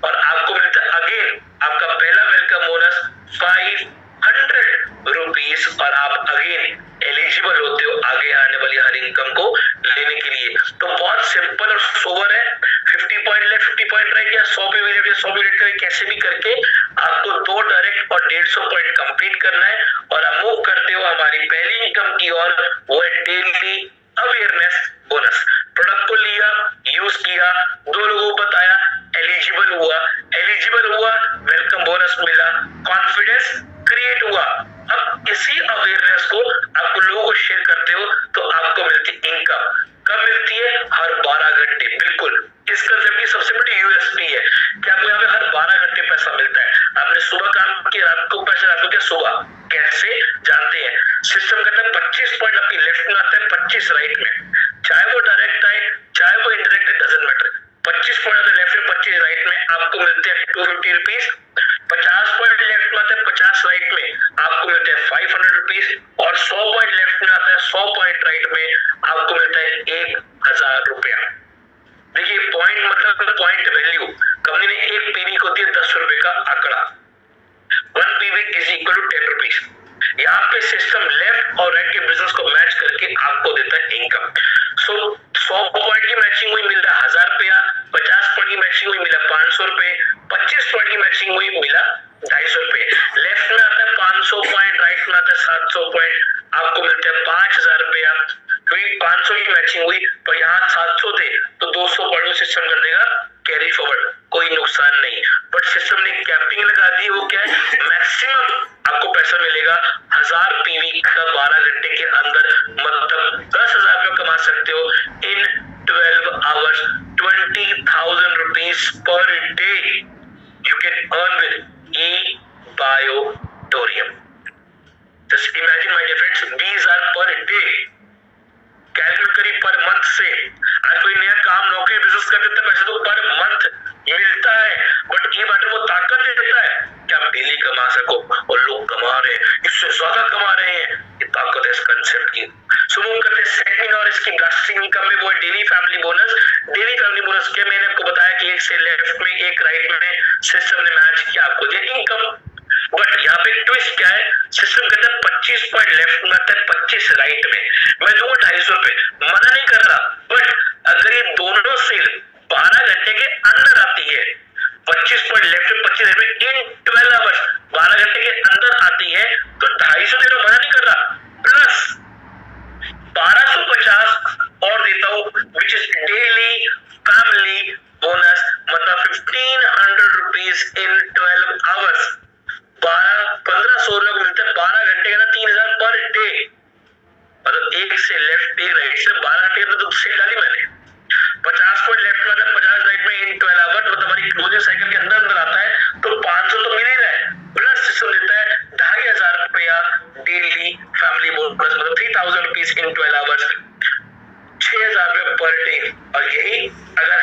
A: और आपको मिलता है अगेन आपका पहला वेलकम बोनस 500 रुपीज और आप अगेन एलिजिबल होते हो आगे आने वाली हर इनकम को लेने के लिए। तो बहुत सिंपल और सोबर है। 50 पॉइंट लेफ्ट, 50 पॉइंट राइट या 100 पे लेफ्ट या 100 पे राइट कैसे भी करके आपको 2 डायरेक्ट और 150 पॉइंट कंप्लीट करना है और आप मूव करते हो हमारी पहली इनकम की ओर, वो है डेली अवेयरनेस बोनस। प्रोडक्ट को लिया, यूज किया, 2 लोगों को बताया, एलिजिबल हुआ, वेलकम बोनस मिला, कॉन्फिडेंस क्रिएट हुआ। अब इसी अवेयरनेस को आपको लोगों को शेयर करते हो तो आपको मिलती इनकम। कब मिलती है, हर 12 घंटे। बिल्कुल इस कंसेप्ट की सबसे बड़ी यूएसपी है कि आपको यहाँ पे हर 12 घंटे पैसा मिलता है। आपने सुबह काम किया, रात को पैसा, रात को क्या सुबह, कैसे जानते हैं। सिस्टम कहता है 25 पॉइंट आपकी लेफ्ट में आता है, 25 राइट में। चाहे वो डायरेक्ट आए चाहे वो इनडायरेक्ट है, डजंट मैटर। 25 पॉइंट आते लेफ्ट में, 25 राइट में, आपको मिलते हैं 250 रुपीज। 50 पॉइंट लेफ्ट में आता है, 50 राइट में, आपको मिलते हैं 500 रुपीज। और 100 पॉइंट लेफ्ट में आता है, 100 पॉइंट राइट में, आपको मिलता है 1000 रुपया। देखिए पॉइंट मतलब पॉइंट वैल्यू। कंपनी ने एक पीवी को दिया 10 रुपए का आंकड़ा, 1 PV is equal to 10 rupees. यहाँ पे सिस्टम लेफ्ट और राइट के बिजनेस को मैच करके आपको देता है इनकम। सो 100 पॉइंट की मैचिंग हुई, मिल रहा 1000 रुपया। 50 पॉइंट की मैचिंग हुई, मिला 500 रुपए। 25 पॉइंट की मैचिंग हुई, मिला 250 रुपए। लेफ्ट में आता है 500 पॉइंट, राइट में आता है 700 पॉइंट, आपको मिलते हैं 5000 रुपया। क्योंकि 500 की मैचिंग हुई पर यहाँ 700 थे तो 200 पॉइंट सिस्टम कर देगा कैरी फॉरवर्ड, कोई नुकसान नहीं। बट सिस्टम ने कैपिंग लगा दी, वो क्या है, मैक्सिमम आपको पैसा मिलेगा 1000 पीवी का 12 घंटे के अंदर, मतलब 10,000 रुपये कमा सकते हो in 12 hours. 20,000 rupees per day you can earn with e-Biotorium। Just imagine my dear friends, 20,000 per day, calculate करिए पर मंथ से। आज कोई नया काम, नौकरी, बिजनेस कर देता है, पैसे तो पर मंथ मिलता है। बट ये बात वो ताकत देता है कि आप डेली कमा सको और लोग कमा रहे हैं, इससे ज्यादा कमा रहे हैं। ये ताकत है इस कंसेप्ट की। सो मूव करते हैं सेकंड और इसकी ब्लास्टिंग इनकम में, वो है daily family bonus. Daily family bonus के मैंने आपको बताया कि एक से लेफ्ट में एक राइट में सिस्टम ने मैच किया, आपको दिया इनकम। बट यहाँ पे ट्विस्ट क्या है, सिस्टम कहता है 25 पॉइंट लेफ्ट में आता है, 25 राइट में, मैं दूंगा 250 रुपए, मना नहीं कर रहा। बट अगर ये दोनों सेल 12 घंटे के अंदर आती है, 25 पॉइंट लेफ्ट में 25 राइट में इन 12 आवर्स 12 घंटे के अंदर आती है तो 250 दे रहा, मना नहीं कर रहा। प्लस 1250 और देता हूं which is daily family bonus, मतलब 1500 रुपीज इन 12 आवर्स। 1500 लोग मिलते हैं 12 घंटे का, 3000 पर डे। मतलब एक से लेफ्ट एक राइट से 12 घंटे तो सेल डाली मैंने। 50 पॉइंट लेफ्ट में, 50 राइट में इन 12 आवर, तो तुम्हारी एक क्लोजिंग साइकिल के अंदर अंदर आता है तो 500 तो मिल ही रहा है, प्लस सिस्टम देता है 2500 रुपया डेली फैमिली बोनस, मतलब 3000 रुपीज इन 12 आवर्स, 6000 रुपये पर डे। और यही अगर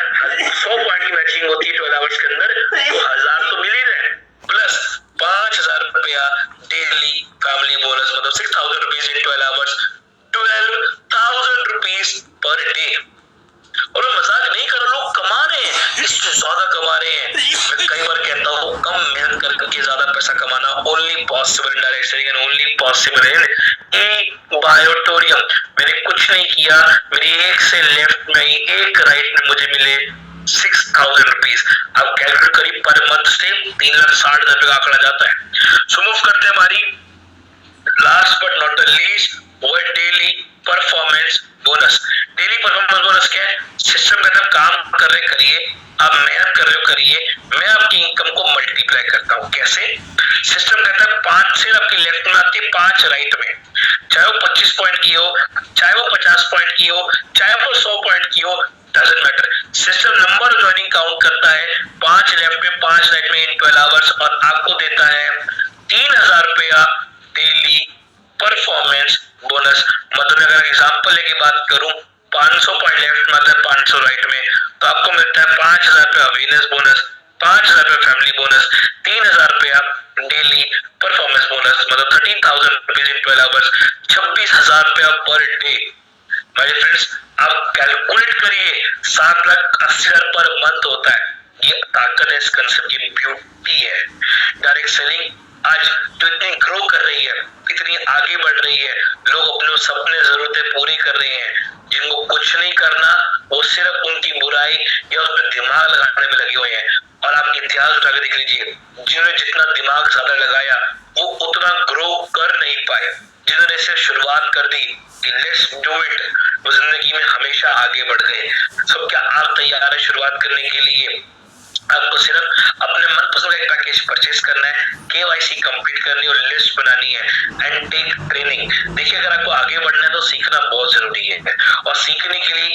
A: 100 पॉइंट की मैचिंग होती है 12 आवर्स के अंदर तो 1000 तो मिल ही रहे, प्लस 5000 रुपया डेली फैमिली बोनस, मतलब 6000 rupees in 12 hours, 12,000 rupees per day. और मैं मजाक नहीं कर रहा, लोग कमा रहे हैं, इससे ज्यादा कमा रहे हैं। मैं कई बार कहता हूँ कम मेहनत करके ज्यादा पैसा कमाना only possible in direct selling and only possible in बायोटोरियम। मैंने कुछ नहीं किया, मेरी एक से लेफ्ट में एक राइट में मुझे मिले 6000 रुपीज। अब कैलकुलेट करिए पर मंथ से 3,60,000 का आंकड़ा जाता है। सो मूव करते हैं हमारी last but not the least, वो है daily performance bonus. Daily performance bonus क्या है? सिस्टम कहता है काम कर रहे करिए, आप मेहनत कर रहे हो करिए, मैं आपकी इनकम को मल्टीप्लाई करता हूँ। कैसे? सिस्टम कहता है 5 से आपकी लेफ्ट में आती है, 5 राइट में, चाहे वो 25 पॉइंट की हो, चाहे वो 50 पॉइंट की हो, चाहे वो 100 पॉइंट की हो, doesn't matter. System number joining count करता है, 5 लेफ्ट में 5 राइट में इन 12 आवर्स, और आपको देता है 3000 रुपया डेली परफॉर्मेंस बोनस। मतलब अगर एग्जांपल लेके बात करूं, 500 पॉइंट लेफ्ट में आता है, 500 राइट में, तो आपको मिलता है 5000 रुपया अवेयरनेस बोनस, 5000 रुपया फैमिली बोनस, 3000 रुपया डेली परफॉर्मेंस बोनस, मतलब 13,000 रुपीज इन 12 आवर्स, 26,000 रुपया पर डे। माय फ्रेंड्स, आप कैलकुलेट करिए, 7,80,000 पर मंथ होता है। ये ताकत है इस कंसेप्ट की, ब्यूटी है। डायरेक्ट सेलिंग आज जो इतनी ग्रो कर रही है, इतनी आगे बढ़ रही है, लोग अपने सपने जरूरतें पूरी कर रहे हैं, जिनको कुछ नहीं करना, वो सिर्फ उनकी बुराई या उस पर दिमाग लगाने में लगे हुए हैं। और आप इतिहास उठा के देख लीजिए, जिन्होंने जितना दिमाग ज्यादा लगाया वो उतना ग्रो कर नहीं पाए। जिन्होंने सिर्फ शुरुआत कर दी कि लेट्स डू इट, वो जिंदगी में हमेशा आगे बढ़ गए। सब क्या आप तैयार है शुरुआत करने के लिए? आपको सिर्फ अपने मनपसंद का एक पैकेज परचेज करना है, केवाईसी कंप्लीट करनी है और लिस्ट बनानी है, एंड टेक ट्रेनिंग। देखिए, अगर आपको आगे बढ़ना है तो सीखना बहुत जरूरी है, और सीखने के लिए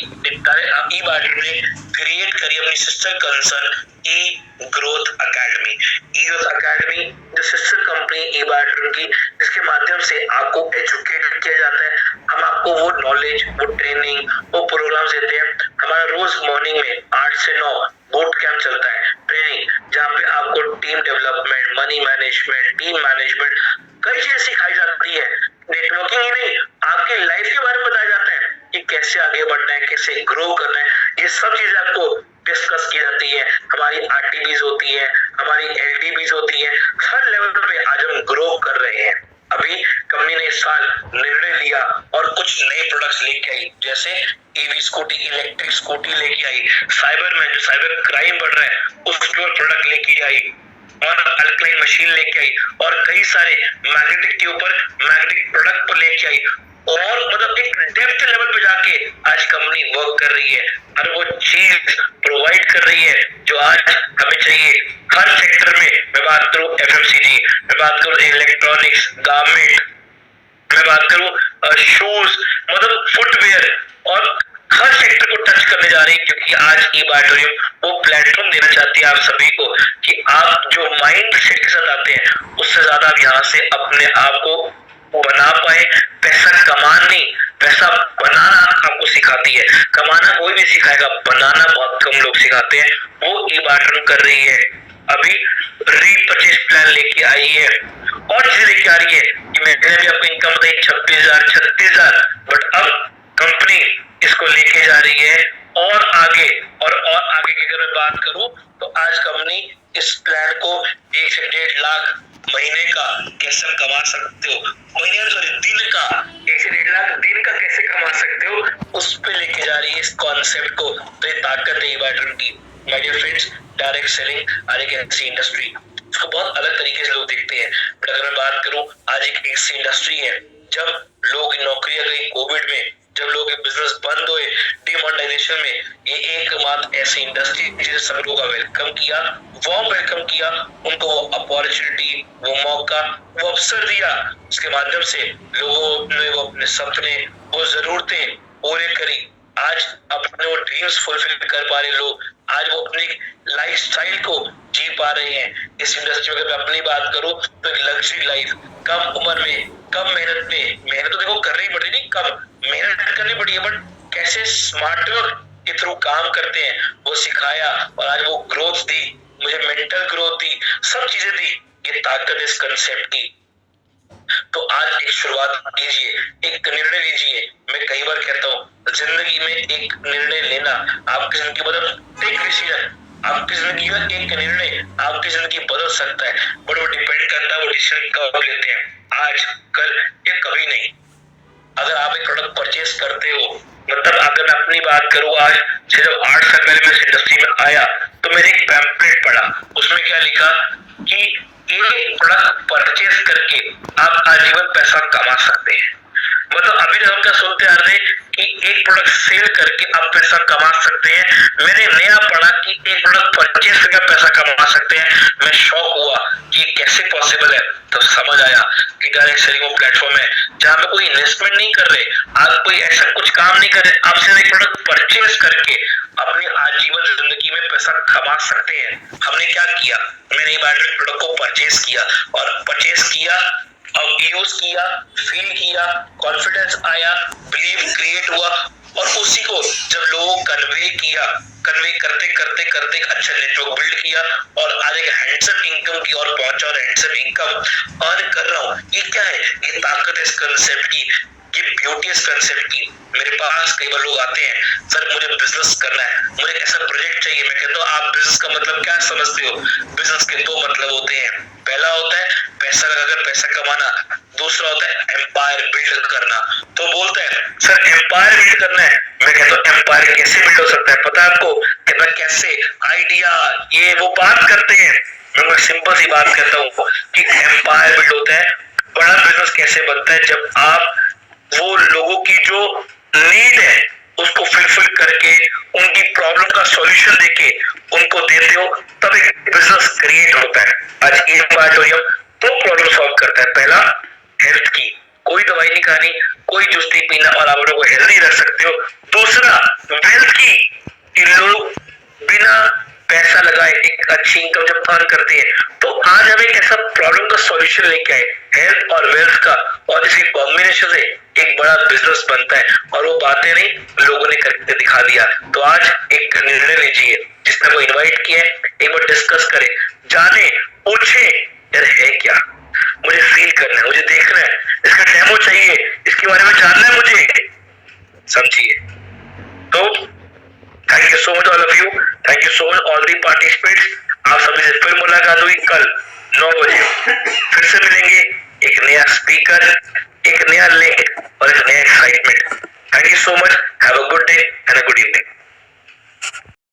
A: ई-बार्टर ने क्रिएट करी अपनी सिस्टर कंसर्न ई ग्रोथ अकेडमी। ई ग्रोथ अकेडमी जो सिस्टर कंपनी ई-बार्टर की, जिसके माध्यम से आपको एजुकेट किया जाता है। हम आपको वो नॉलेज, वो ट्रेनिंग, वो प्रोग्राम देते हैं। हमारा रोज मॉर्निंग में 8 से 9 बूट कैंप चलता है, ट्रेनिंग, जहाँ पे आपको team development, money management, team management, कई चीजें सिखाई जाती है। नेटवर्किंग ही नहीं, आपकी लाइफ के बारे में बताया जाता है कि कैसे आगे बढ़ना है, कैसे ग्रो करना है। ये सब चीजें आपको डिस्कस की जाती है। हमारी आरटीबीज होती है, हमारी एलडीबीज होती है, हर लेवल पे आज हम ग्रो कर रहे हैं। अभी कंपनी ने इस साल निर्णय लिया और कुछ नए प्रोडक्ट्स लेके आई, जैसे ईवी स्कूटी, इलेक्ट्रिक स्कूटी लेके आई, साइबर में जो साइबर क्राइम बढ़ रहा है उसके प्रोडक्ट लेके आई, और अल्कलाइन मशीन लेके आई, और कई सारे मैग्नेटिक के ऊपर मैग्नेटिक प्रोडक्ट पर लेके आई। और मतलब एक डेप्थ लेवल पे जाके आज कंपनी वर्क कर रही है, हर वो चीज प्रोवाइड कर रही है जो आज हमें चाहिए हर सेक्टर में। मैं बात करूं एफएमसीजी, मैं बात करूं इलेक्ट्रॉनिक्स, गारमेंट, मैं बात करूं शूज, मतलब फुटवेयर, और हर सेक्टर को टच करने जा रही है, क्योंकि आज ई-बार्टोरियम वो प्लेटफॉर्म देना चाहती है आप सभी को कि आप जो माइंड सेट के साथ आते हैं उससे ज्यादा आप यहाँ से अपने आप को बना पाए। पैसा कमाना नहीं, पैसा बनाना आपको सिखाती है। कमाना कोई भी सिखाएगा, बनाना बहुत कम लोग सिखाते हैं। वो ई-बार्टोरियम कर रही है, अभी री-परचेज प्लान लेके आई है, और चीजें लेके आ रही है कि मैंने भी आपको इनकम बताई 26,000, 36,000, बट अब कंपनी इसको लेके जा रही है और आगे, और आगे की अगर मैं बात करूं तो आज कंपनी इस प्लान को 1 से 1.5 लाख महीने का कैसे कमा सकते हो, महीने सॉरी दिन का, 1 से 1.5 लाख दिन का कैसे कमा सकते हो, उस पे लेके जा रही है इस कॉन्सेप्ट को। तो ये ताकत है ई-बार्टर की। My dear friends, direct selling आज एक ऐसी इंडस्ट्री इसको बहुत अलग तरीके से लोग देखते हैं, बट अगर मैं बात करूं आज एक ऐसी इंडस्ट्री है, जब लोग नौकरियां गई कोविड में, जब लोग बिजनेस बंद हुए डिमोनेटाइजेशन में, ये एकमात्र ऐसी इंडस्ट्री जिसने सब लोगों का वेलकम किया, वार्म वेलकम किया, उनको वो अपॉर्चुनिटी, वो मौका, वो अवसर दिया, इसके माध्यम से लोगों ने वो अपने सपने, वो जरूरतें पूरे करी। आज अपने वो ड्रीम्स फुलफिल कर पा रहे लोग, आज वो अपनी लाइफस्टाइल को जी पा रहे हैं। इस इंडस्ट्री में अगर मैं अपनी बात करूं तो एक लग्जरी लाइफ, कम उम्र में, कम मेहनत में, मेहनत तो देखो करनी पड़ी, नहीं कम मेहनत करनी पड़ी है, बट कैसे स्मार्ट वर्क के थ्रू काम करते हैं वो सिखाया, और आज वो ग्रोथ दी, मुझे मेंटल ग्रोथ दी, सब चीजें दी। ये ताकत इस कंसेप्ट की। तो आज एक शुरुआत कीजिए, एक निर्णय लीजिए। मैं कई बार कहता हूँ जिंदगी में एक निर्णय लेना आपकी जिंदगी बदल, टेक डिसीजन, आपकी जिंदगी का एक निर्णय आपकी जिंदगी बदल सकता है, बट वो डिपेंड करता है वो डिसीजन कब लेते हैं, आज, कल या कभी नहीं। अगर आप एक प्रोडक्ट परचेस करते हो, मतलब अगर मैं अपनी बात करूँ, आज से जब 8 साल पहले मैं इस इंडस्ट्री में आया तो मैंने एक पैम्पलेट पढ़ा, उसमें क्या लिखा कि एक प्रोडक्ट परचेस करके आप आजीवन पैसा कमा सकते हैं। मतलब अभी तक हम क्या सुनते आ रहे कि एक प्रोडक्ट सेल करके आप पैसा कमा सकते हैं, मैंने नया पढ़ा कि एक प्रोडक्ट परचेस करके पैसा कमा सकते हैं। मैं शॉक हुआ कि कैसे पॉसिबल है। तो समझ आया कि डायरेक्ट सेलिंग वो प्लेटफॉर्म है जहां पे कोई इन्वेस्टमेंट नहीं कर रहे, आप कोई ऐसा कुछ काम नहीं कर रहे, आप सिर्फ एक प्रोडक्ट परचेस करके अपनी आजीवन जिंदगी में पैसा कमा सकते हैं। हमने क्या किया, मैंने प्रोडक्ट को परचेस किया, और परचेस किया, अब यूज किया, फील किया, कॉन्फिडेंस आया, बिलीव क्रिएट हुआ, और उसी को जब लोगों कन्वे किया, कन्वे करते करते करते अच्छा नेटवर्क बिल्ड किया, और आज एक हैंडसम इनकम की और पहुंचा, और हैंडसम इनकम अर्न कर रहा हूँ। ये क्या है, ये ताकत है इस कंसेप्ट की, ये ब्यूटी इस कंसेप्ट की। मेरे पास कई बार लोग आते हैं, सर मुझे बिजनेस करना है, मुझे ऐसा प्रोजेक्ट चाहिए। मैं कहता हूँ आप बिजनेस का मतलब क्या समझते हो? बिजनेस के दो मतलब होते हैं, पहला होता है पैसा लगाकर पैसा कमाना, दूसरा होता है एम्पायर बिल्ड करना। तो बोलते हैं सर एम्पायर बिल्ड करना है, मैं कहता हूँ एम्पायर कैसे बिल्ड हो सकता है पता है आपको? कहता कैसे, आइडिया, ये वो बात करते हैं। मैं सिंपल सी बात कहता हूँ कि एम्पायर बिल्ड होता है, बड़ा बिजनेस कैसे बनता है, जब आप वो लोगों की जो नीड है उसको फुलफिल करके, उनकी प्रॉब्लम का सॉल्यूशन देके उनको देते हो, तब एक बिजनेस क्रिएट होता है। आज एम्पायटोरियम दो प्रॉब्लम सॉल्व करता है, पहला हेल्थ की, कोई दवाई नहीं खानी, कोई जूस नहीं पीना, और आप लोगों को हेल्दी रख सकते हो। दूसरा वेल्थ की, कि लोग बिना पैसा लगाए एक अच्छी इनकम जब अर्न करते हैं। तो आज हम एक ऐसा प्रॉब्लम का सॉल्यूशन लेके आए, हेल्थ और वेल्थ का, और इसकी कॉम्बिनेशन से एक बड़ा बिजनेस बनता है, और वो बातें नहीं लोगों ने करके दिखा दिया। तो आज एक निर्णय लीजिए, जिसने को इनवाइट किया है, एक बार डिस्कस करें, जाने, पूछे यार है क्या, मुझे फील करना है, मुझे देखना है, इसका डेमो चाहिए, इसके बारे में जानना है मुझे, समझिए। तो thank you so much all of you, thank you so much all the participants. आप सभी से फिर मुलाकात हुई कल 9 बजे, फिर से मिलेंगे, एक नया स्पीकर, एक नया लिंक और एक नया excitement. Thank you so much, have a good day and a good evening.